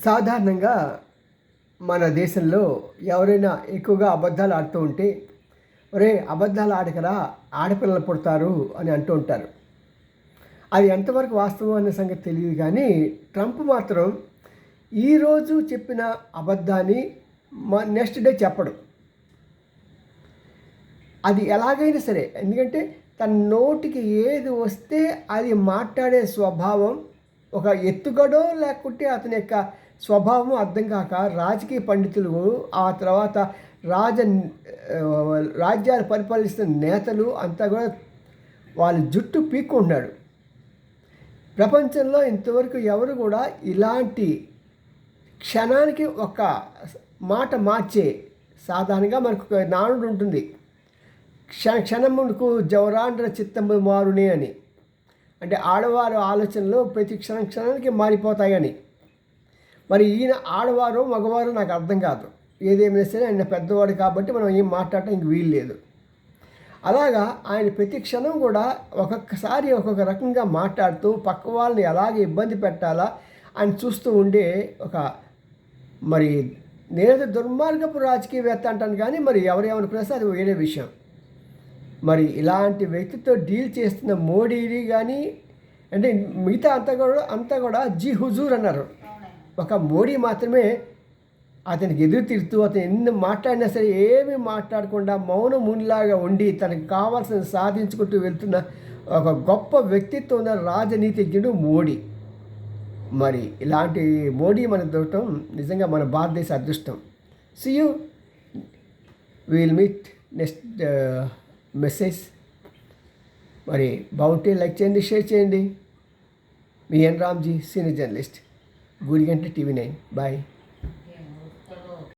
సాధారణంగా మన దేశంలో ఎవరైనా ఎక్కువగా అబద్ధాలు ఆడుతూ ఉంటే, ఒరే అబద్ధాలు ఆడకరా ఆడపిల్లలు పుడతారు అని అంటూ ఉంటారు. అది ఎంతవరకు వాస్తవం అనే సంగతి తెలియదు కానీ, ట్రంప్ మాత్రం ఈరోజు చెప్పిన అబద్ధాన్ని నెక్స్ట్ డే చెప్పడు. అది ఎలాగైనా సరే, ఎందుకంటే తన నోటికి ఏది వస్తే అది మాట్లాడే స్వభావం, ఒక ఎత్తుగడో లేకుంటే అతని యొక్క స్వభావం అర్థం కాక రాజకీయ పండితులు, ఆ తర్వాత రాజ్యాలు పరిపాలిస్తున్న నేతలు అంతా కూడా వాళ్ళ జుట్టు పీక్కుంటున్నాడు. ప్రపంచంలో ఇంతవరకు ఎవరు కూడా ఇలాంటి క్షణానికి ఒక మాట మార్చే, సాధారణంగా మనకు ఒక నానుడు ఉంటుంది, క్షణమునకు జవరాండ్ర చిత్తము మారునే అని. అంటే ఆడవారు ఆలోచనలు ప్రతి క్షణానికి మారిపోతాయని. మరి ఈయన ఆడవారు మగవారు నాకు అర్థం కాదు. ఏదేమైనా సరే ఆయన పెద్దవాడు కాబట్టి మనం ఏం మాట్లాడటానికి వీలు లేదు. అలాగా ఆయన ప్రతి క్షణం కూడా ఒక్కొక్కసారి ఒక్కొక్క రకంగా మాట్లాడుతూ పక్క వాళ్ళని ఎలాగ ఇబ్బంది పెట్టాలా అని చూస్తూ ఉండే ఒక, మరి నేనైతే దుర్మార్గపు రాజకీయవేత్త అంటాను కానీ మరి ఎవరేమనుకున్నా సరే అది వేరే విషయం. మరి ఇలాంటి వ్యక్తితో డీల్ చేస్తున్న మోడీని కానీ, అంటే మిగతా అంతా కూడా జీ హుజూర్ అన్నారు. ఒక మోడీ మాత్రమే అతనికి ఎదురు తిరుగుతూ అతను ఎన్ని మాట్లాడినా సరే ఏమీ మాట్లాడకుండా మౌనం మునిలాగా ఉండి తనకు కావాల్సిన సాధించుకుంటూ వెళ్తున్న ఒక గొప్ప వ్యక్తిత్వం ఉన్న రాజనీతిజ్ఞుడు మోడీ. మరి ఇలాంటి మోడీ మనకు దొరకటం నిజంగా మన భారతదేశ అదృష్టం. See you, will meet next message. మరి బాగుంటే లైక్ చేయండి, షేర్ చేయండి. మీ N Ramji, senior journalist, Gudiganta TV 9. Bye.